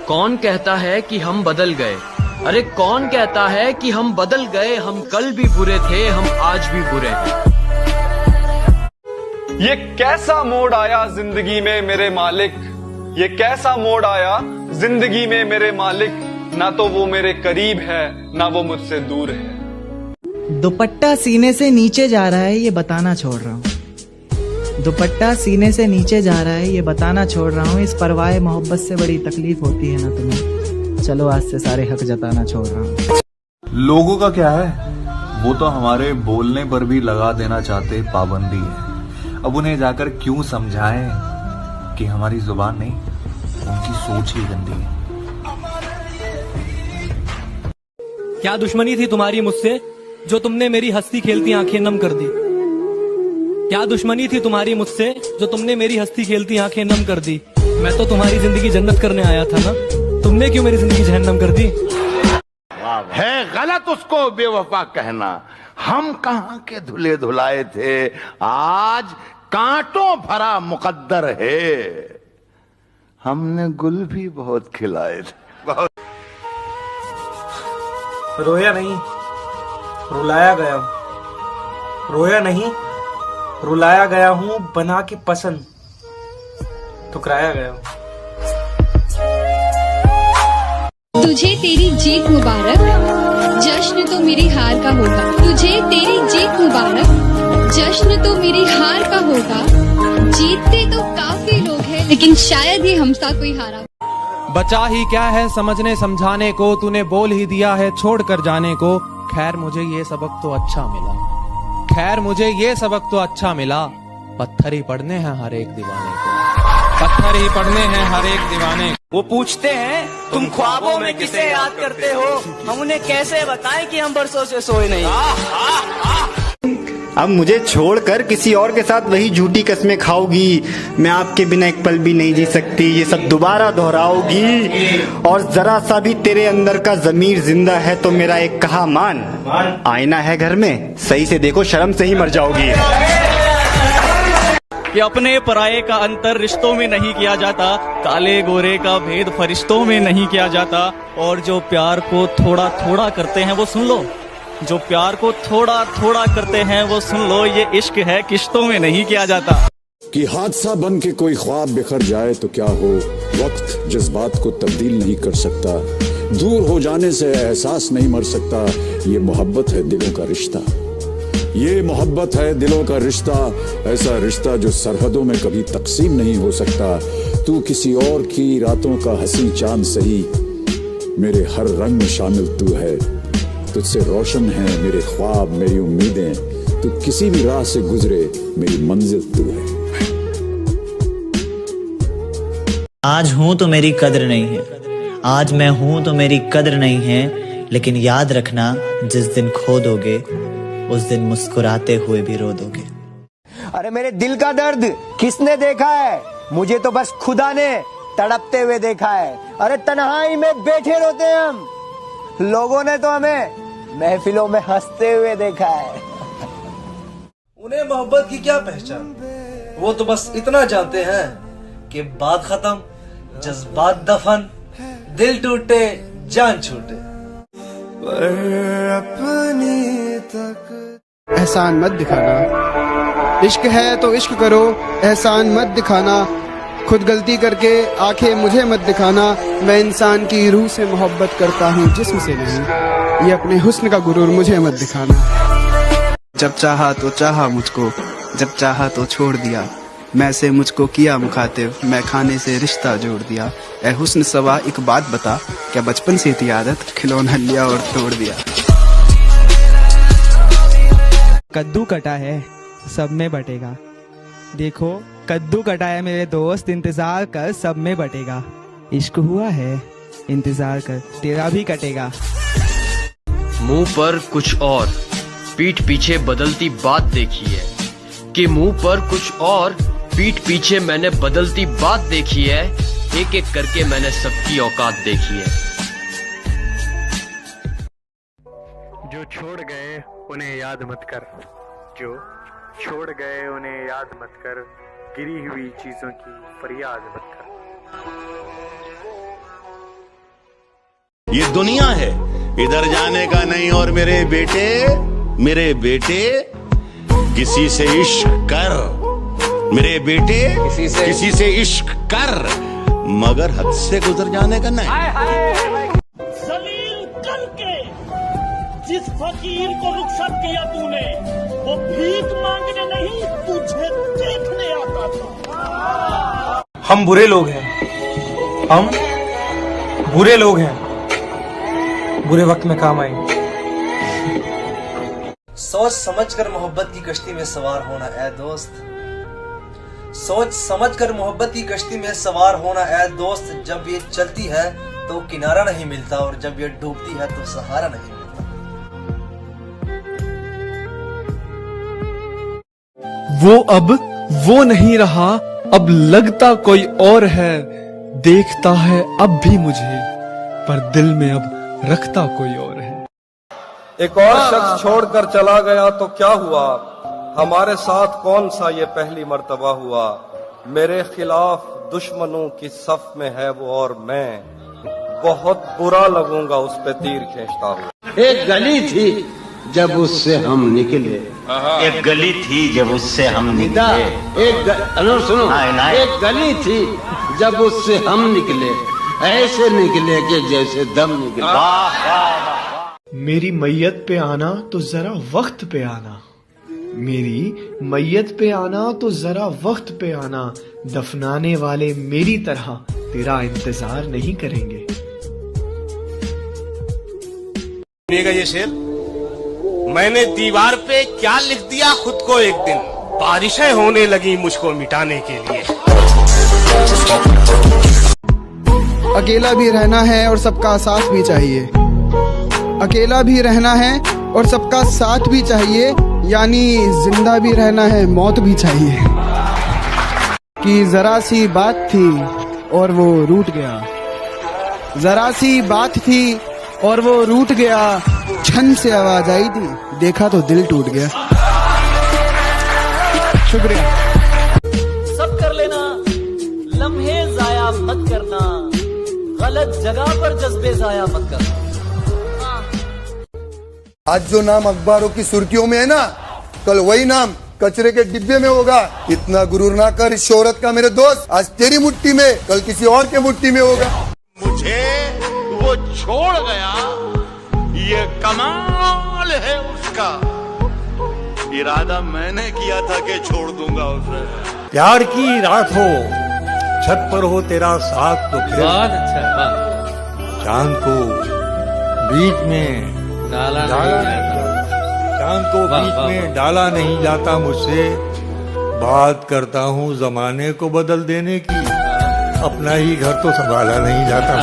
कौन कहता है कि हम बदल गए? अरे कौन कहता है कि हम बदल गए? हम कल भी बुरे थे, हम आज भी बुरे हैं। ये कैसा मोड़ आया जिंदगी में मेरे मालिक, ये कैसा मोड़ आया जिंदगी में मेरे मालिक। ना तो वो मेरे करीब है, ना वो मुझसे दूर है। दुपट्टा सीने से नीचे जा रहा है, ये बताना छोड़ रहा हूँ। दुपट्टा सीने से नीचे जा रहा है, ये बताना छोड़ रहा हूँ। इस परवाह मोहब्बत से बड़ी तकलीफ होती है ना तुम्हें। चलो आज से सारे हक जताना छोड़ रहा हूँ। लोगों का क्या है, वो तो हमारे बोलने पर भी लगा देना चाहते पाबंदी है। अब उन्हें जाकर क्यों समझाएं कि हमारी जुबान नहीं, उनकी सोच ही गंदी है। क्या दुश्मनी थी तुम्हारी मुझसे जो तुमने मेरी हंसती खेलती आंखें नम कर दी? क्या दुश्मनी थी तुम्हारी मुझसे जो तुमने मेरी हंसती खेलती आंखें नम कर दी? मैं तो तुम्हारी जिंदगी जन्नत करने आया था ना, तुमने क्यों मेरी जिंदगी जहन्नम कर दी? है गलत उसको बेवफा कहना। हम कहां के धुले धुलाए थे, आज कांटों भरा मुकद्दर है। हमने गुल भी बहुत खिलाए थे, बहुत। रोया नहीं, रुलाया गया हूं। रोया नहीं, रुलाया गया हूं। बना के पसंद ठुकराया गया हूं। तुझे तेरी जीत मुबारक, जश्न तो मेरी हार का होगा। तुझे तेरी जीत मुबारक, जश्न तो मेरी हार का होगा। जीतते तो काफी लोग हैं, लेकिन शायद ही हमसा कोई हारा। बचा ही क्या है समझने समझाने को, तूने बोल ही दिया है छोड़ कर जाने को। खैर मुझे ये सबक तो अच्छा मिला, खैर मुझे ये सबक तो अच्छा मिला। पत्थर ही पढ़ने हैं हर एक दीवाने को, पत्थर ही पढ़ने हैं हर एक दीवाने को। वो पूछते हैं तुम ख्वाबों में किसे याद करते हो, हम उन्हें कैसे बताएं कि हम बरसों से सोए नहीं। अब मुझे छोड़कर किसी और के साथ वही झूठी कस्में खाओगी। मैं आपके बिना एक पल भी नहीं जी सकती, ये सब दोबारा दोहराओगी। और जरा सा भी तेरे अंदर का जमीर जिंदा है तो मेरा एक कहा मान। आईना है घर में, सही से देखो, शर्म से ही मर जाओगी। कि अपने पराये का अंतर रिश्तों में नहीं किया जाता, काले गोरे का भेद फरिश्तों में नहीं किया जाता। और जो प्यार को थोड़ा थोड़ा करते हैं वो सुन लो, जो प्यार को थोड़ा थोड़ा करते हैं वो सुन लो, ये इश्क है किश्तों में नहीं किया जाता। कि हादसा बन के कोई ख्वाब बिखर जाए तो क्या हो, वक्त जज्बात को तब्दील नहीं कर सकता। दूर हो जाने से एहसास नहीं मर सकता। ये मोहब्बत है दिलों का रिश्ता, ये मोहब्बत है दिलों का रिश्ता। ऐसा रिश्ता जो सरहदों में कभी तकसीम नहीं हो सकता। तू किसी और की रातों का हंसी चांद सही, मेरे हर रंग में शामिल तू है। तुझसे रोशन है मेरे ख्वाब, मेरी उम्मीदें। तू किसी भी राह से गुजरे, मेरी मंजिल तू है। आज हूं तो मेरी कद्र नहीं है, आज मैं हूं तो मेरी कद्र नहीं है। लेकिन याद रखना जिस दिन खो दोगे, उस दिन मुस्कुराते हुए भी रो दोगे। अरे मेरे दिल का दर्द किसने देखा है? मुझे तो बस खुदा ने तड़पते हुए देखा है। अरे तन्हाई में बैठे रोते हैं हम, लोगों ने तो हमें महफिलों में हंसते हुए देखा है। उन्हें मोहब्बत की क्या पहचान, वो तो बस इतना जानते हैं कि बात खत्म, जज्बात दफन, दिल टूटे जान छूटे। अपनी तक एहसान मत दिखाना, इश्क है तो इश्क करो, एहसान मत दिखाना। खुद गलती करके आंखें मुझे मत दिखाना। मैं इंसान की रूह से मोहब्बत करता हूँ, जिस्म से नहीं। ये अपने हुस्न का गुरूर मुझे मत दिखाना। जब चाहा तो चाहा मुझको, जब चाहा तो छोड़ दिया। मैं से मुझको किया मुखातिब, मैं खाने से रिश्ता जोड़ दिया। ए हुस्न सवा एक बात बता, क्या बचपन से थी आदत, खिलौना लिया और तोड़ दिया। कद्दू कटा है सब में बटेगा, देखो कद्दू कटा है मेरे दोस्त, इंतजार कर सब में बटेगा। इश्क हुआ है इंतजार कर, तेरा भी कटेगा। मुंह पर कुछ और पीठ पीछे बदलती बात देखी है, कि मुंह पर कुछ और पीठ पीछे मैंने बदलती बात देखी है। एक एक करके मैंने सबकी औकात देखी है। जो छोड़ गए उन्हें याद मत कर, जो छोड़ गए उन्हें याद मत कर, गिरी हुई चीजों की फरियाद मत कर। ये दुनिया है, इधर जाने का नहीं। और मेरे बेटे किसी से इश्क कर, मेरे बेटे किसी से इश्क कर, मगर हद से गुजर जाने का नहीं। जलील करके जिस फकीर को रुखसत किया तूने, वो भीख मांगने नहीं तुझे देखने आता था। हम बुरे लोग हैं, हम बुरे लोग हैं, बुरे वक्त में काम आएंगे। सोच समझकर मोहब्बत की कश्ती में सवार होना ऐ दोस्त, सोच समझकर मोहब्बत की कश्ती में सवार होना ऐ दोस्त। जब ये चलती है तो किनारा नहीं मिलता, और जब ये डूबती है तो सहारा नहीं मिलता। वो नहीं रहा, अब लगता कोई और है। देखता है अब भी मुझे, पर दिल में अब रखता कोई और है। एक और शख्स छोड़कर चला गया तो क्या हुआ, हमारे साथ कौन सा ये पहली मर्तबा हुआ। मेरे खिलाफ दुश्मनों की सफ में है वो, और मैं बहुत बुरा लगूंगा उस पे तीर खींचता हुआ। एक गली थी जब उससे हम निकले, एक गली थी जब उससे हम निकले, सुनो, एक गली थी जब उससे हम निकले, ऐसे निकले कि जैसे दम निकले। मेरी मैयत पे आना तो जरा वक्त पे आना, मेरी मैयत पे आना तो जरा वक्त पे आना। दफनाने वाले मेरी तरह तेरा इंतजार नहीं करेंगे। सुनिएगा ये शेर, मैंने दीवार पे क्या लिख दिया खुद को एक दिन, बारिशें होने लगी मुझको मिटाने के लिए। अकेला भी रहना है और सबका साथ भी चाहिए, अकेला भी रहना है और सबका साथ भी चाहिए, यानी जिंदा भी रहना है मौत भी चाहिए। कि जरा सी बात थी और वो रूठ गया, जरा सी बात थी और वो रूठ गया। छन से आवाज आई थी, देखा तो दिल टूट गया। शुक्रिया। सब कर लेना, लम्हे जाया मत करना, गलत जगह पर जज्बे जाया मत करना। आज जो नाम अखबारों की सुर्खियों में है ना, कल वही नाम कचरे के डिब्बे में होगा। इतना गुरूर ना कर इस शोहरत का मेरे दोस्त, आज तेरी मुट्ठी में कल किसी और के मुट्ठी में होगा। मुझे वो छोड़ गया, ये कमाल है उसका। इरादा मैंने किया था कि छोड़ दूंगा उसे। प्यार की रात हो, छत पर हो तेरा साथ तो फिर बहुत अच्छा, चांद को बीच में डाला नहीं जाता, चांद को बीच में डाला नहीं जाता मुझसे। बात करता हूँ जमाने को बदल देने की, अपना ही घर तो संभाला नहीं जाता।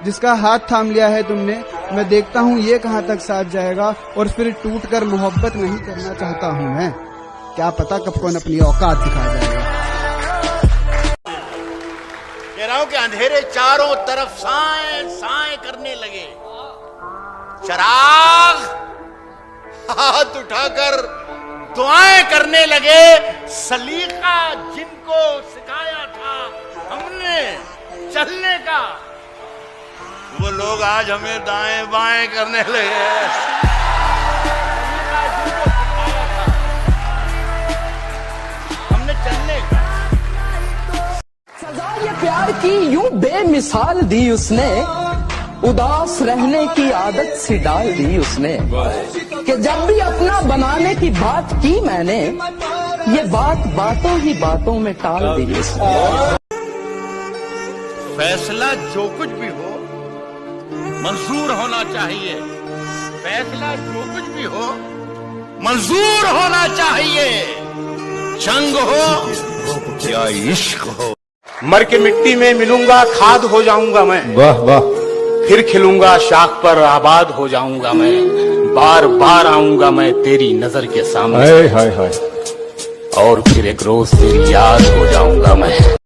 जिसका हाथ थाम लिया है तुमने, मैं देखता हूँ ये कहाँ तक साथ जाएगा, और फिर टूटकर मोहब्बत नहीं करना चाहता हूँ मैं। क्या पता कब कौन अपनी औकात दिखा जाएगा। कह रहा हूं कि अंधेरे चारों तरफ साए साए करने लगे, चराग हाथ उठाकर दुआएं करने लगे। सलीका जिनको सिखाया था हमने चलने का, वो लोग आज हमें दाएं बाएं करने लगे। हमने चलने का सजा ये प्यार की यूं बेमिसाल दी उसने, उदास रहने की आदत सी डाल दी उसने। कि जब भी अपना बनाने की बात की मैंने, ये बात बातों ही बातों में टाल दी उसने। फैसला जो कुछ भी हो मंजूर होना चाहिए, फैसला जो कुछ भी हो मंजूर होना चाहिए। जंग हो या इश्क हो, मर के मिट्टी में मिलूंगा, खाद हो जाऊंगा मैं। वाह वाह। फिर खिलूंगा शाख पर, आबाद हो जाऊंगा मैं। बार बार आऊंगा मैं तेरी नजर के सामने, हाय हाय हाय। और फिर एक रोज तेरी याद हो जाऊंगा मैं।